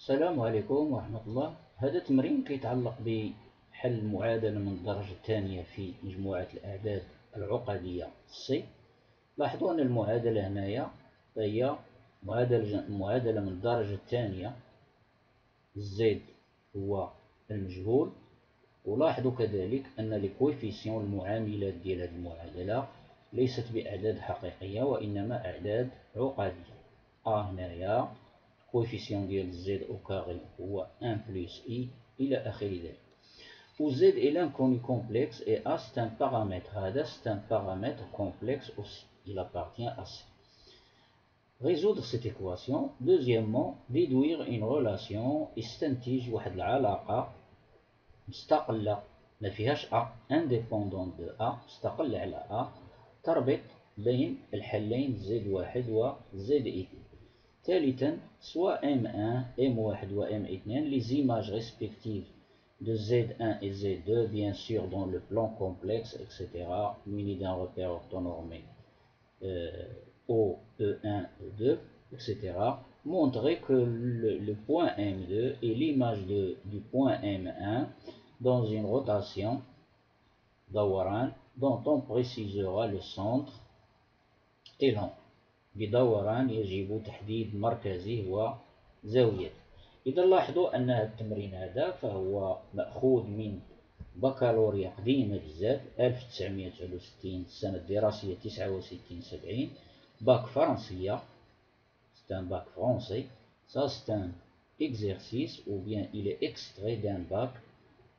السلام عليكم ورحمة الله. هذا تمرين كيتعلق بحل معادلة من الدرجة الثانية في مجموعة الأعداد العقدية سي. لاحظوا أن المعادلة هنايا هي معادلة من الدرجة الثانية، زد هو المجهول، ولاحظوا كذلك أن الكويفيسيون المعاملات ديال هذه المعادلة ليست بأعداد حقيقية وإنما أعداد عقدية. هنايا coefficient ديال z au carré هو 1 plus i إلى آخر ذلك. و z est l'inconnu complexe et a c'est un paramètre. هذا c'est un paramètre complexe aussi. Il appartient à C. Résoudre cette équation. Deuxièmement, déduire une relation استنتج واحد العلاقة مستقلة ما فيهاش a indépendante de a مستقلة على a تربط بين الحلين z1 و z2. ثالثا، soit M1, M1 ou M2, les images respectives de Z1 et Z2, bien sûr dans le plan complexe, etc., muni d'un repère orthonormé O, E1, E2, etc., montrer que le point M2 est l'image du point M1 dans une rotation d'Awaran dont on précisera le centre et l'angle. بدوران يجب تحديد مركزه وزاويته. إذا لاحظوا أن التمرين هذا فهو مأخوذ من بكالوريا قديمة بزاف 1969 السنة الدراسية 69-70 باك فرنسية. C'est un bac français. Ça c'est un exercice ou bien il est extrait d'un bac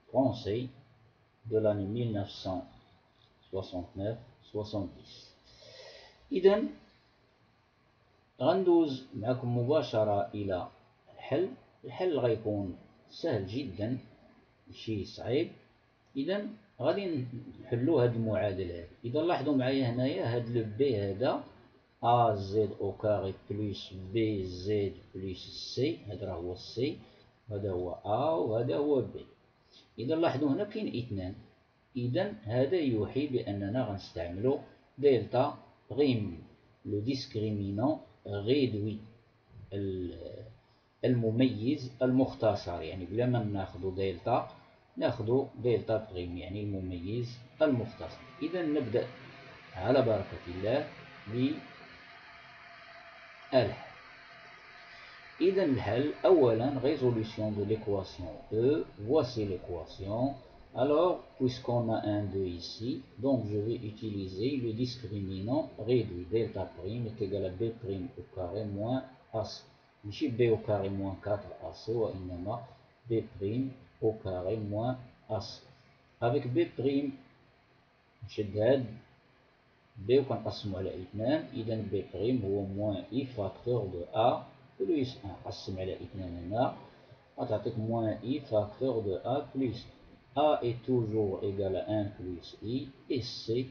français de l'année 1969-70. إذا غندوز معكم مباشرة إلى الحل. الحل غيكون سهل جدا ماشي صعيب. إذا غادي نحلو هاد المعادلة هادي. إذا لاحظوا معايا هنايا هاد لو بي هذا أ زد أو كاري بلس بي زد بلس سي، هذا راه هو السي، هذا هو أ وهذا هو بي. إذا لاحظوا هنا كاين اثنان. إذا هذا يوحي بأننا غنستعملو دلتا غيم لو ديسكريمينون غيدوي المميز المختصر، يعني بلا ما ناخذ دلتا ناخذ دلتا بريم يعني المميز المختصر. إذا نبدأ على بركة الله بالحل. إذا الحل أولا résolution de l'équation E. Voici l'équation. Alors, puisqu'on a un 2 ici, donc je vais utiliser le discriminant réduit. Delta prime est égal à B prime au carré moins AC. Ici B au carré moins 4AC ou إنما B prime au carré moins AC. Avec B prime نشد هاد B وكنقسمو على 2. إذا B prime هو moins I facteur de A plus 1. قسم على 2 هنا غتعطيك moins I facteur de A plus 1. A est toujours égal à 1 plus I et C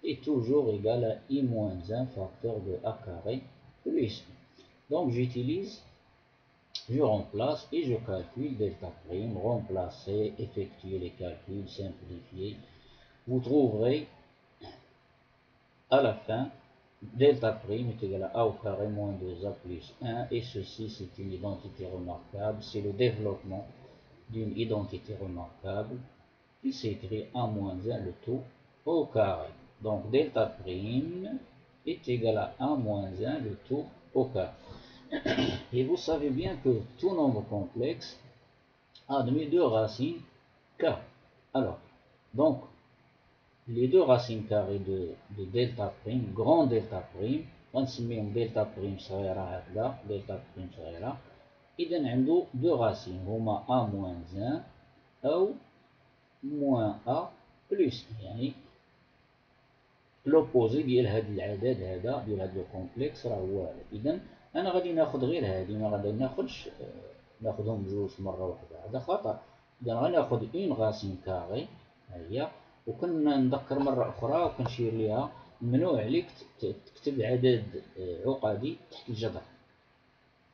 est toujours égal à I moins 1 facteur de A carré plus 1. Donc j'utilise, je remplace et je calcule delta prime, remplacer, effectuer les calculs, simplifier. Vous trouverez à la fin delta prime est égal à A au carré moins 2A plus 1 et ceci c'est une identité remarquable, c'est le développement d'une identité remarquable qui s'écrit A moins 1 le tout au carré. Donc delta prime est égal à A moins 1 le tout au carré. Et vous savez bien que tout nombre complexe admet deux racines k. Alors, donc, les deux racines carrées de delta prime, grand delta prime, غنسميهم delta prime صغيرة هكذا delta prime صغيرة. إذا عنده deux racines هما A moins 1 أو moins A plus 1. يعني l'opposé ديال هاد العدد هذا ديال هاد لو كومبلكس راه هو هذا. إذا أنا غادي ناخد غير هادي، ما غادي ناخدش ناخدهم بجوج مرة واحدة، هذا خطأ. إذا غناخد اون غاسين كاري ها هي، وكنذكر مرة أخرى وكنشير ليها ممنوع عليك تكتب عدد عقدي تحت الجذر.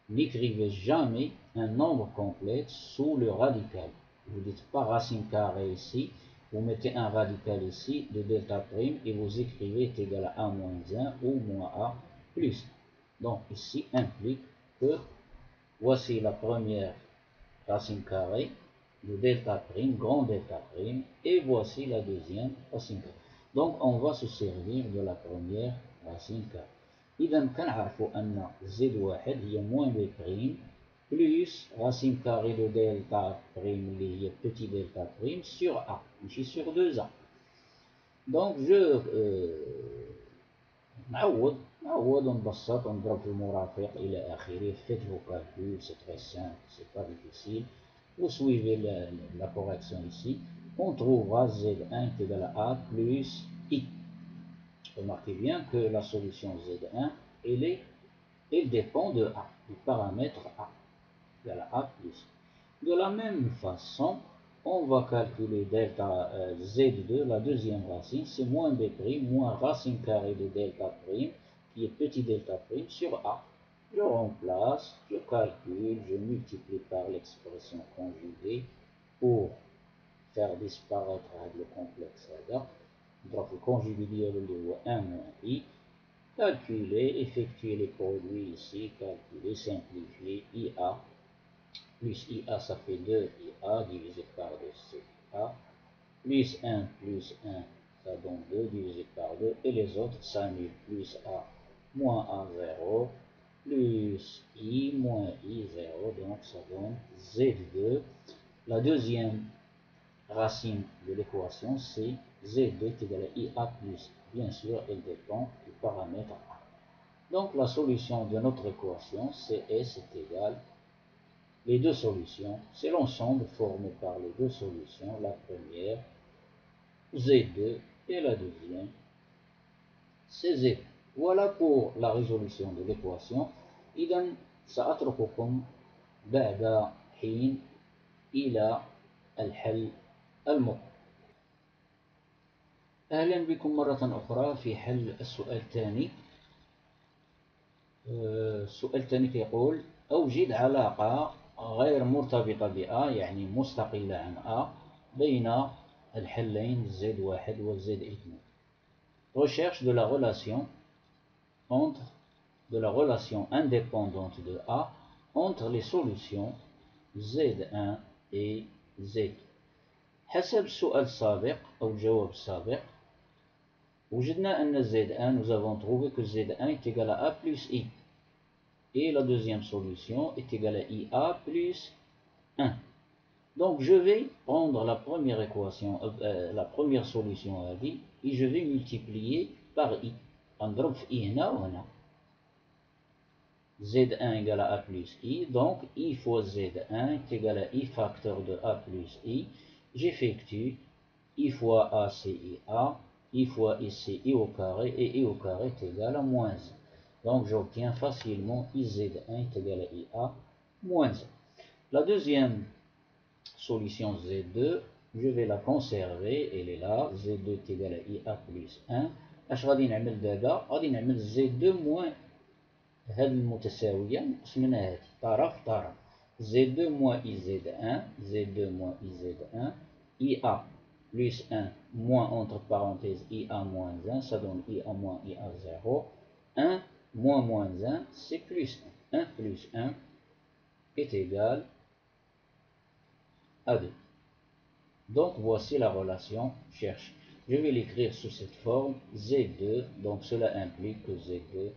N'écrivez jamais un nombre complexe sous le radical. Vous dites pas racine carrée ici, vous mettez un radical ici de delta prime et vous écrivez est égal à A moins 1 ou moins A plus 1. Donc ici implique que voici la première racine carrée de delta prime, grand delta prime, et voici la deuxième racine carrée. Donc on va se servir de la première racine carrée. إذا كنعرفوا أن زد واحد هي موان بي بريم بلس racine carrée de delta prime اللي هي petit delta prime sur A, ماشي sur 2A. Donc je نعوض ونبسط ونضرب في المرافق إلى آخره. Faites vos calculs, c'est très simple, c'est pas difficile. Vous suivez la correction ici. On trouvera Z1 est égal à A plus I. Remarquez bien que la solution Z1, elle dépend de A, du paramètre A, égal à A plus I. De la même façon, on va calculer delta Z2, la deuxième racine, c'est moins B', moins racine carrée de delta prime, qui est petit delta prime, sur A. Je remplace, je calcule, je multiplie par l'expression conjuguée pour faire disparaître le complexe هذا. Donc le conjugué de 1 moins I. Calculer, effectuer les produits ici, calculer, simplifier, IA plus IA, ça fait 2IA divisé par 2CA, plus 1 plus 1, ça donne 2 divisé par 2, et les autres s'annulent, plus A moins A 0, plus I moins I 0, donc ça donne Z2. La deuxième racine de l'équation, c'est Z2 est égal à IA plus. Bien sûr, elle dépend du paramètre A. Donc la solution de notre équation, CS est égal, les deux solutions, c'est l'ensemble formé par les deux solutions, la première Z2 et la deuxième c'est Z. Voilà pour la résolution de l'équation. إذا سأترككم بعد حين إلى الحل المطلوب. أهلا بكم مرة أخرى في حل السؤال الثاني. السؤال الثاني يقول أوجد علاقة غير مرتبطة بA يعني مستقلة عن A بين الحلين Z1 و Z2. Recherche de la relation indépendante de A entre les solutions Z1 et Z2. حسب السؤال السابق أو الجواب السابق وجدنا أن Z1, nous avons trouvé que Z1 est égal à A plus I. Et la deuxième solution est égale à IA plus 1. Donc je vais prendre la première équation, la première solution à I, et je vais multiplier par I. نضرب في I هنا وهنا. Z1 égale à A plus I, donc I fois Z1 est égal à I facteur de A plus I. J'effectue I fois A c'est IA, I fois I c'est I au carré, et I au carré est égal à moins 1. Donc j'obtiens facilement IZ1 est égal à IA moins 1. La deuxième solution Z2, je vais la conserver, elle est là, Z2 est égal à IA plus 1. اش غادي نعمل دابا؟ غادي نعمل Z2 موان هاد المتساوية نقسم منها هادي طرف طرف. Z2 moins IZ1, Z2 moins IZ1, IA plus 1 moins entre parenthèses IA moins 1, ça donne IA moins IA 0. 1 moins 1, c'est plus 1. 1 plus 1 est égal à 2. Donc voici la relation cherchée. Je vais l'écrire sous cette forme Z2, donc cela implique que Z2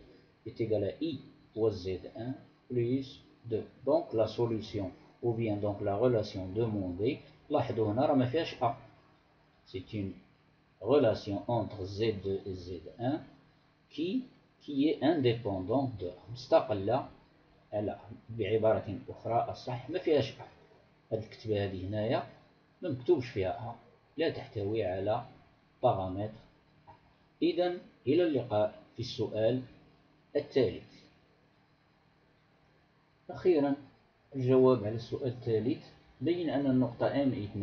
est égal à I fois Z1 plus 2. Donc la solution, ou bien donc la relation demandée, لاحظوا هنا راه ما فيهاش A. C'est une relation entre Z2 et Z1 qui est indépendante de A. مستقلة على بعبارة أخرى الصح ما فيهاش A. هذه الكتبة هذه هنايا ما مكتوبش فيها A، لا تحتوي على بارامتر. إذا إلى اللقاء في السؤال الثالث. أخيرا الجواب على السؤال الثالث بين أن النقطة M2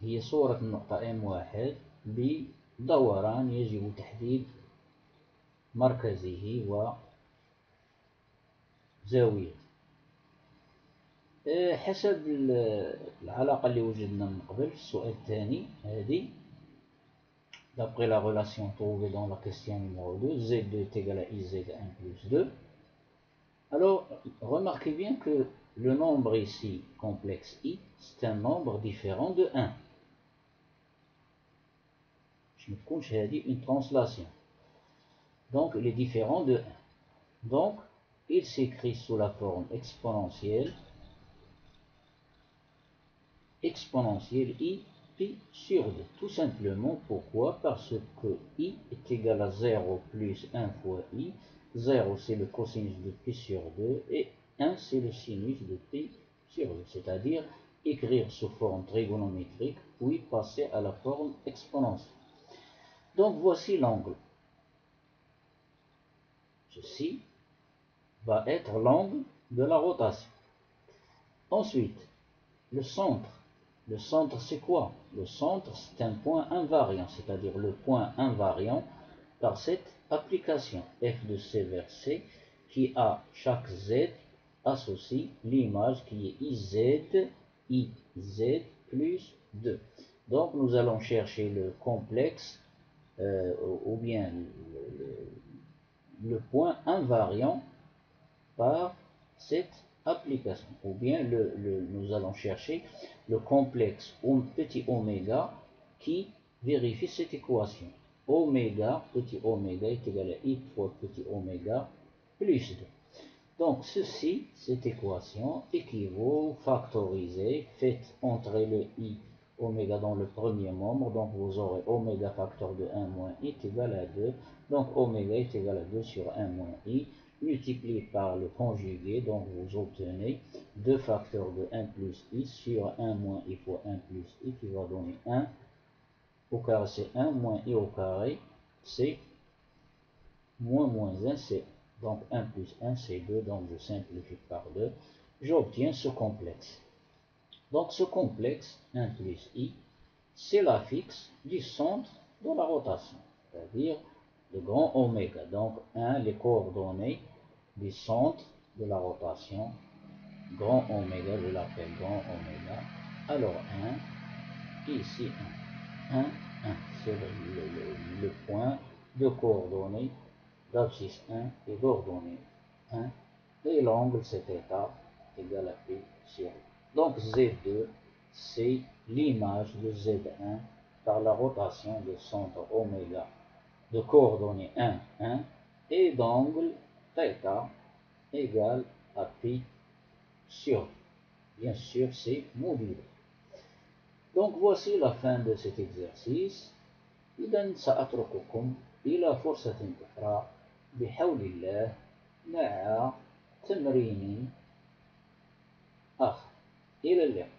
هي صورة النقطة M1 بدوران يجب تحديد مركزه وزاويته. حسب العلاقة اللي وجدنا من قبل في السؤال الثاني هذه d'après la relation trouvée dans la question numéro 2, Z2 est égal à IZ1 plus 2. Alors, remarquez bien que le nombre ici, complexe I, c'est un nombre différent de 1. Je me couche et dit une translation. Donc, il est différent de 1. Donc, il s'écrit sous la forme exponentielle I pi sur 2. Tout simplement, pourquoi? Parce que I est égal à 0 plus 1 fois I. 0, c'est le cosinus de pi sur 2 et 1, c'est le sinus de pi sur 2. C'est-à-dire écrire sous forme trigonométrique, puis passer à la forme exponentielle. Donc, voici l'angle. Ceci va être l'angle de la rotation. Ensuite, le centre. Le centre, c'est quoi? Le centre, c'est un point invariant, c'est-à-dire le point invariant par cette application f de c vers c qui a chaque z associe l'image qui est iz plus 2. Donc, nous allons chercher le complexe ou bien le point invariant par cette application. Ou bien nous allons chercher le complexe petit oméga qui vérifie cette équation. Oméga, petit oméga est égal à I fois petit oméga plus 2. Donc ceci, cette équation équivaut factorisée, faites entrer le I oméga dans le premier membre, donc vous aurez oméga facteur de 1 moins I est égal à 2, donc oméga est égal à 2 sur 1 moins I, multiplié par le conjugué, donc vous obtenez 2 facteurs de 1 plus I sur 1 moins I fois 1 plus I qui va donner 1 au carré, c'est 1 moins I au carré, c'est moins 1, c'est donc 1 plus 1, c'est 2, donc je simplifie par 2, j'obtiens ce complexe. Donc ce complexe, 1 plus I, c'est la fixe du centre de la rotation, c'est-à-dire le grand oméga. Donc 1, les coordonnées du centre de la rotation, grand oméga, je l'appelle grand oméga. Alors 1, ici 1, 1, 1, c'est le point de coordonnées d'abscisse 1 et d'ordonnée 1, et l'angle c'est état égal à P sur 2. Donc Z2, c'est l'image de Z1 par la rotation de centre oméga de coordonnées 1, 1 et d'angle θ égale à Pi sur 2. Bien sûr, c'est modulé. Donc voici la fin de cet exercice. إذا سأترككم إلى فرصة أخرى بحول الله مع تمرين آخر. إلى اللقاء.